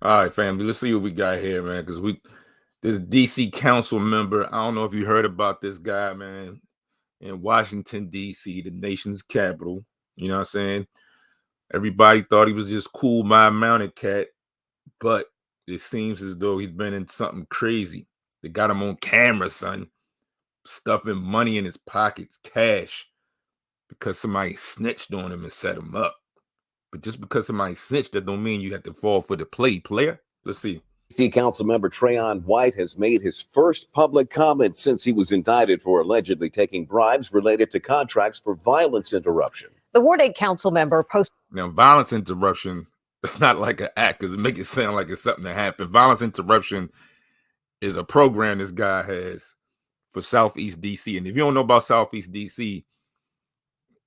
All right, family. Let's see what we got here, man. Because this DC council member. I don't know if you heard about this guy, man, in Washington D.C., the nation's capital. You know what I'm saying? Everybody thought he was just cool, mild-mounted cat, but it seems as though he's been in something crazy. They got him on camera, son, stuffing money in his pockets, cash, because somebody snitched on him and set him up. But just because somebody snitched, that don't mean you have to fall for the play, player. Let's see. DC Councilmember Trayon White has made his first public comment since he was indicted for allegedly taking bribes related to contracts for violence interruption. The Ward 8 council member posted. Now, violence interruption, it's not like an act because it make it sound like it's something that happened. Violence interruption is a program this guy has for Southeast DC. And if you don't know about Southeast DC,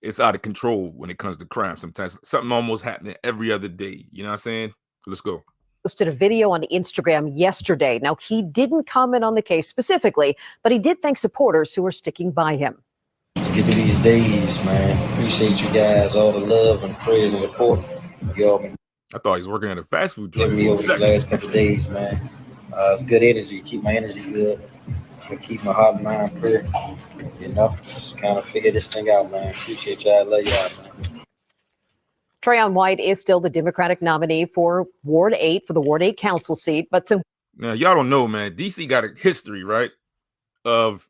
it's out of control when it comes to crime. Sometimes something almost happening every other day. You know what I'm saying? Let's go. Posted a video on Instagram yesterday. Now, he didn't comment on the case specifically, but he did thank supporters who are sticking by him. Get through these days, man. Appreciate you guys, all the love and praise and support. Y'all been I thought he was working at a fast food joint. giving me over the last couple of days, man. It's good energy. Keep my energy good. Keep my heart and mind pure. You know, just kind of figure this thing out, man. Appreciate y'all. Love y'all, man. Trayon White is still the Democratic nominee for Ward 8 for the Ward 8 council seat, but some. Now, y'all don't know, man. DC got a history, right, of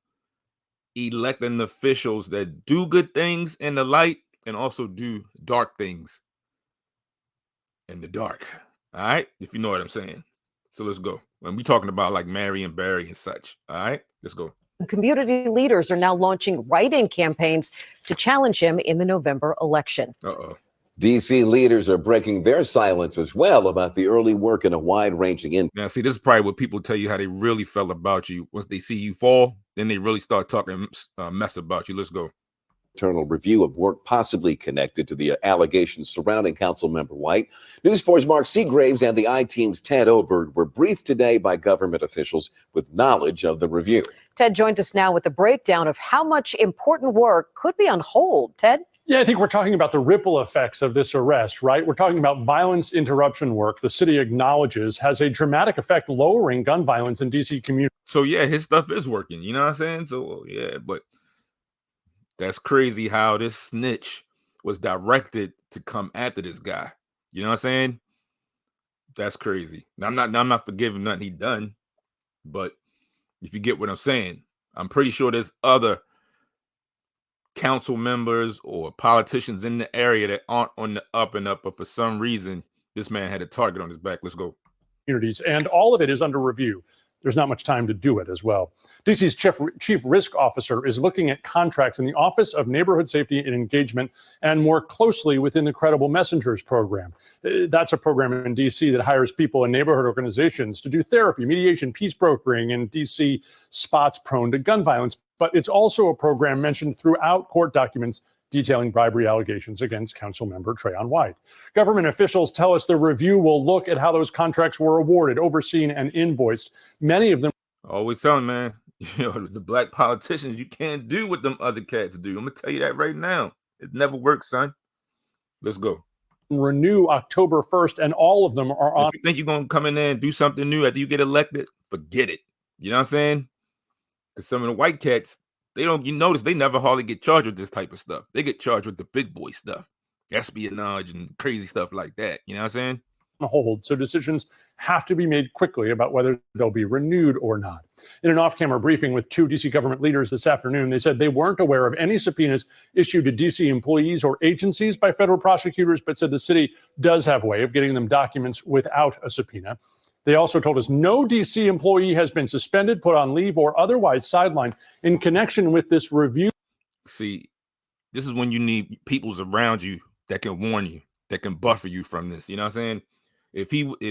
electing officials that do good things in the light and also do dark things in the dark. All right, if you know what I'm saying. So let's go. When we talking about like Marion Barry and such. All right, let's go. Community leaders are now launching write-in campaigns to challenge him in the November election. DC leaders are breaking their silence as well about the early work in a wide-ranging. Now, see, this is probably what people tell you how they really felt about you. Once they see you fall, then they really start talking mess about you. Let's go. Internal review of work possibly connected to the allegations surrounding Councilmember White. News 4's Mark Seagraves and the I-Team's Ted Oberg were briefed today by government officials with knowledge of the review. Ted joined us now with a breakdown of how much important work could be on hold. Ted? Yeah, I think we're talking about the ripple effects of this arrest, right? We're talking about violence interruption work the city acknowledges has a dramatic effect lowering gun violence in D.C. communities. So, yeah, his stuff is working. You know what I'm saying? So, yeah, but that's crazy how this snitch was directed to come after this guy. You know what I'm saying? That's crazy. Now, I'm not forgiving nothing he done, but if you get what I'm saying, I'm pretty sure there's other council members or politicians in the area that aren't on the up and up, but for some reason, this man had a target on his back. Let's go. Communities, and all of it is under review. There's not much time to do it as well. DC's chief risk officer is looking at contracts in the Office of Neighborhood Safety and Engagement and more closely within the Credible Messengers program. That's a program in DC that hires people in neighborhood organizations to do therapy, mediation, peace brokering in DC spots prone to gun violence. But it's also a program mentioned throughout court documents detailing bribery allegations against Councilmember Trayon White. Government officials tell us the review will look at how those contracts were awarded, overseen, and invoiced. Many of them. Always telling, man, you know, the black politicians, you can't do what them other cats do. I'm going to tell you that right now. It never works, son. Let's go. Renew October 1st, and all of them are on. If you think you're going to come in there and do something new after you get elected, forget it. You know what I'm saying? Because some of the white cats, they don't, you notice they never hardly get charged with this type of stuff. They get charged with the big boy stuff, espionage and crazy stuff like that. You know what I'm saying? Hold. So decisions have to be made quickly about whether they'll be renewed or not. In an off-camera briefing with two DC government leaders this afternoon, they said they weren't aware of any subpoenas issued to DC employees or agencies by federal prosecutors, but said the city does have a way of getting them documents without a subpoena. They also told us no DC employee has been suspended, put on leave, or otherwise sidelined in connection with this review. See, this is when you need peoples around you that can warn you, that can buffer you from this. You know what I'm saying? If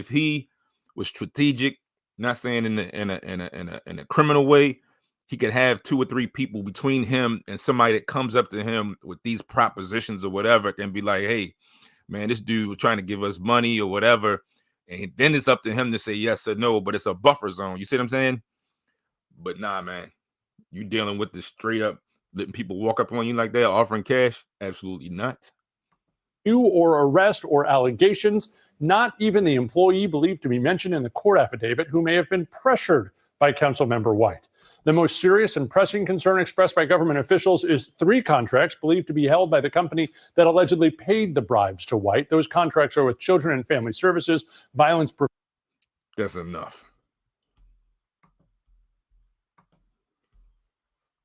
he was strategic, not saying in a criminal way, he could have 2 or 3 people between him and somebody that comes up to him with these propositions or whatever, can be like, hey, man, this dude was trying to give us money or whatever. And then it's up to him to say yes or no, but it's a buffer zone. You see what I'm saying? But nah, man, you dealing with this straight up letting people walk up on you like that, offering cash? Absolutely not. or arrest or allegations, not even the employee believed to be mentioned in the court affidavit who may have been pressured by Councilmember White. The most serious and pressing concern expressed by government officials is 3 contracts believed to be held by the company that allegedly paid the bribes to White. Those contracts are with Children and Family Services, Violence. That's enough.